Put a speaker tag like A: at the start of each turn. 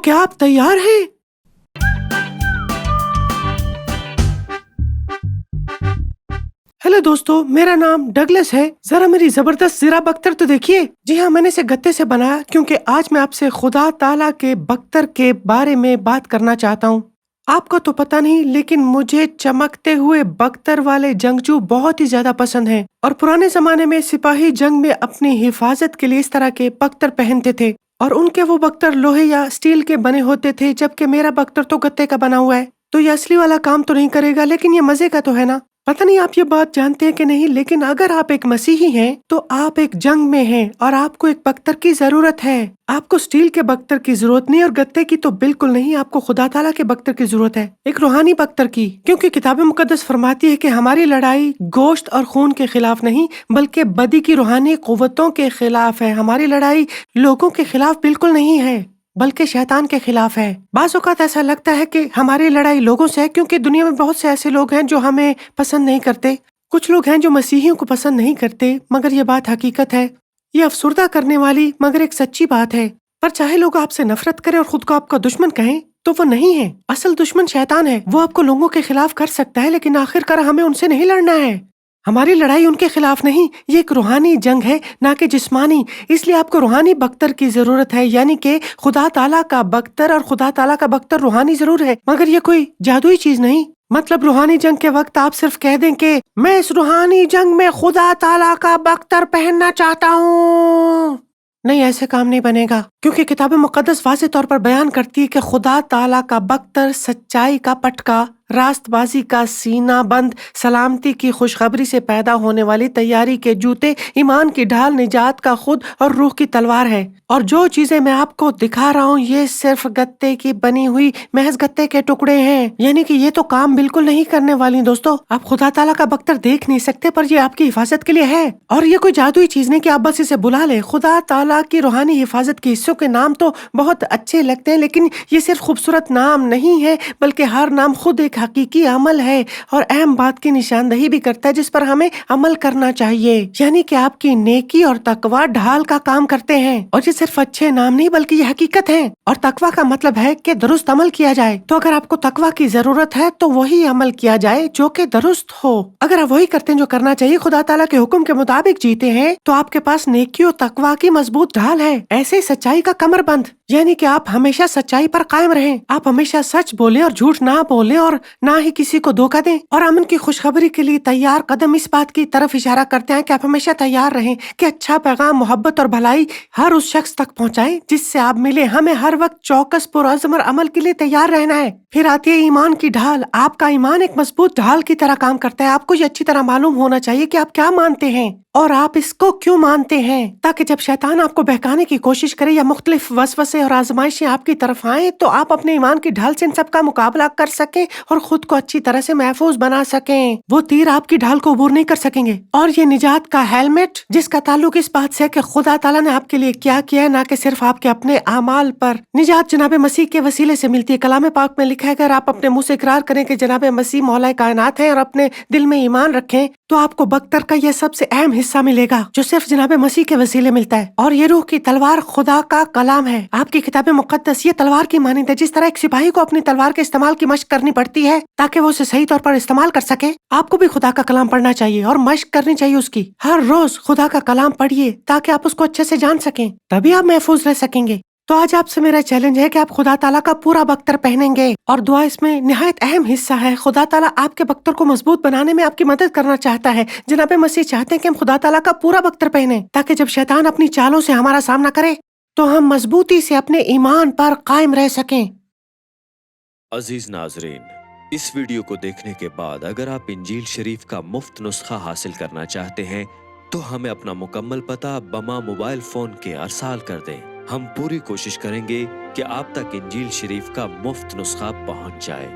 A: تو کیا آپ تیار ہیں؟ ہیلو دوستو، میرا نام ڈگلس ہے۔ ذرا میری زبردست زیرہ بختر تو دیکھیے۔ جی ہاں، میں نے اسے گتے سے بنایا کیونکہ آج میں آپ سے خدا تعالیٰ کے بختر کے بارے میں بات کرنا چاہتا ہوں۔ آپ کو تو پتہ نہیں، لیکن مجھے چمکتے ہوئے بختر والے جنگجو بہت ہی زیادہ پسند ہیں، اور پرانے زمانے میں سپاہی جنگ میں اپنی حفاظت کے لیے اس طرح کے بختر پہنتے تھے، اور ان کے وہ بختر لوہے یا اسٹیل کے بنے ہوتے تھے، جبکہ میرا بختر تو گتے کا بنا ہوا ہے۔ تو یہ اصلی والا کام تو نہیں کرے گا، لیکن یہ مزے کا تو ہے نا۔ پتہ نہیں آپ یہ بات جانتے ہیں کہ نہیں، لیکن اگر آپ ایک مسیحی ہیں تو آپ ایک جنگ میں ہیں اور آپ کو ایک بختر کی ضرورت ہے۔ آپ کو اسٹیل کے بختر کی ضرورت نہیں، اور گتے کی تو بالکل نہیں، آپ کو خدا تعالیٰ کے بختر کی ضرورت ہے، ایک روحانی بختر کی، کیونکہ کتاب مقدس فرماتی ہے کہ ہماری لڑائی گوشت اور خون کے خلاف نہیں بلکہ بدی کی روحانی قوتوں کے خلاف ہے۔ ہماری لڑائی لوگوں کے خلاف بالکل نہیں ہے بلکہ شیطان کے خلاف ہے۔ بعض اوقات ایسا لگتا ہے کہ ہماری لڑائی لوگوں سے ہے، کیونکہ دنیا میں بہت سے ایسے لوگ ہیں جو ہمیں پسند نہیں کرتے، کچھ لوگ ہیں جو مسیحیوں کو پسند نہیں کرتے، مگر یہ بات حقیقت ہے، یہ افسردہ کرنے والی مگر ایک سچی بات ہے۔ پر چاہے لوگ آپ سے نفرت کریں اور خود کو آپ کا دشمن کہیں تو وہ نہیں ہے، اصل دشمن شیطان ہے۔ وہ آپ کو لوگوں کے خلاف کر سکتا ہے، لیکن آخر کار ہمیں ان سے نہیں لڑنا ہے۔ ہماری لڑائی ان کے خلاف نہیں، یہ ایک روحانی جنگ ہے، نہ کہ جسمانی۔ اس لیے آپ کو روحانی بختر کی ضرورت ہے، یعنی کہ خدا تعالیٰ کا بختر، اور خدا تعالیٰ کا بختر روحانی ضرور ہے مگر یہ کوئی جادوئی چیز نہیں۔ مطلب روحانی جنگ کے وقت آپ صرف کہہ دیں کہ میں اس روحانی جنگ میں خدا تعالیٰ کا بختر پہننا چاہتا ہوں، نہیں، ایسے کام نہیں بنے گا، کیونکہ کتاب مقدس واضح طور پر بیان کرتی ہے کہ خدا تعالیٰ کا بختر سچائی کا پٹکا، راست بازی کا سینہ بند، سلامتی کی خوشخبری سے پیدا ہونے والی تیاری کے جوتے، ایمان کی ڈھال، نجات کا خود اور روح کی تلوار ہے۔ اور جو چیزیں میں آپ کو دکھا رہا ہوں یہ صرف گتے کی بنی ہوئی محض گتے کے ٹکڑے ہیں، یعنی کہ یہ تو کام بالکل نہیں کرنے والی۔ دوستو، آپ خدا تعالیٰ کا بختر دیکھ نہیں سکتے، پر یہ آپ کی حفاظت کے لیے ہے، اور یہ کوئی جادوئی چیز نہیں کہ آپ بس اسے بلا لیں۔ خدا تعالیٰ کی روحانی حفاظت کے حصوں کے نام تو بہت اچھے لگتے ہیں، لیکن یہ صرف خوبصورت نام نہیں ہے بلکہ ہر نام خود ایک حقیقی عمل ہے، اور اہم بات کی نشاندہی بھی کرتا ہے جس پر ہمیں عمل کرنا چاہیے، یعنی کہ آپ کی نیکی اور تقوی ڈھال کا کام کرتے ہیں۔ اور یہ صرف اچھے نام نہیں بلکہ یہ حقیقت ہے، اور تقوی کا مطلب ہے کہ درست عمل کیا جائے۔ تو اگر آپ کو تقوی کی ضرورت ہے تو وہی عمل کیا جائے جو کہ درست ہو۔ اگر آپ وہی کرتے ہیں جو کرنا چاہیے، خدا تعالیٰ کے حکم کے مطابق جیتے ہیں، تو آپ کے پاس نیکی اور تقوی کی مضبوط ڈھال ہے، ایسے ہی سچائی کا کمر بند، یعنی کہ آپ ہمیشہ سچائی پر قائم رہیں، آپ ہمیشہ سچ بولیں اور جھوٹ نہ بولیں، اور نہ ہی کسی کو دھوکہ دیں، اور امن کی خوشخبری کے لیے تیار قدم اس بات کی طرف اشارہ کرتے ہیں کہ آپ ہمیشہ تیار رہیں کہ اچھا پیغام، محبت اور بھلائی ہر اس شخص تک پہنچائیں جس سے آپ ملیں۔ ہمیں ہر وقت چوکس، پرعزم اور عمل کے لیے تیار رہنا ہے۔ پھر آتی ہے ایمان کی ڈھال۔ آپ کا ایمان ایک مضبوط ڈھال کی طرح کام کرتا ہے۔ آپ کو یہ اچھی طرح معلوم ہونا چاہیے کہ آپ کیا مانتے ہیں اور آپ اس کو کیوں مانتے ہیں، تاکہ جب شیطان آپ کو بہکانے کی کوشش کرے یا مختلف وسوسے اور آزمائشیں آپ کی طرف آئیں، تو آپ اپنے ایمان کی ڈھال سے ان سب کا مقابلہ کر سکیں اور خود کو اچھی طرح سے محفوظ بنا سکیں۔ وہ تیر آپ کی ڈھال کو عبور نہیں کر سکیں گے۔ اور یہ نجات کا ہیلمٹ، جس کا تعلق اس بات سے ہے کہ خدا تعالیٰ نے آپ کے لیے کیا کیا ہے، نہ کہ صرف آپ کے اپنے اعمال پر۔ نجات جناب مسیح کے وسیلے سے ملتی ہے۔ کلام پاک میں لکھا ہے کہ اگر آپ اپنے منہ سے اقرار کریں کہ جناب مسیح مولا کائنات ہیں اور اپنے دل میں ایمان رکھیں، تو آپ کو بختر کا یہ سب سے اہم حصہ ملے گا جو صرف جناب مسیح کے وسیلے ملتا ہے۔ اور یہ روح کی تلوار خدا کا کلام ہے۔ آپ کی کتاب مقدس یہ تلوار کی مانند ہے، جس طرح ایک سپاہی کو اپنی تلوار کے استعمال کی مشق کرنی پڑتی ہے تاکہ وہ اسے صحیح طور پر استعمال کر سکے، آپ کو بھی خدا کا کلام پڑھنا چاہیے اور مشق کرنی چاہیے اس کی۔ ہر روز خدا کا کلام پڑھیے تاکہ آپ اس کو اچھے سے جان سکیں، تبھی آپ محفوظ رہ سکیں گے۔ تو آج آپ سے میرا چیلنج ہے کہ آپ خدا تعالیٰ کا پورا بختر پہنیں گے، اور دعا اس میں نہایت اہم حصہ ہے۔ خدا تعالیٰ آپ کے بختر کو مضبوط بنانے میں آپ کی مدد کرنا چاہتا ہے۔ جناب مسیح چاہتے ہیں کہ ہم خدا تعالیٰ کا پورا بختر پہنیں، تاکہ جب شیطان اپنی چالوں سے ہمارا سامنا کرے تو ہم مضبوطی سے اپنے ایمان پر قائم رہ سکیں۔
B: عزیز ناظرین، اس ویڈیو کو دیکھنے کے بعد اگر آپ انجیل شریف کا مفت نسخہ حاصل کرنا چاہتے ہیں تو ہمیں اپنا مکمل پتہ بما موبائل فون کے ارسال کر دیں۔ ہم پوری کوشش کریں گے کہ آپ تک انجیل شریف کا مفت نسخہ پہنچ جائے۔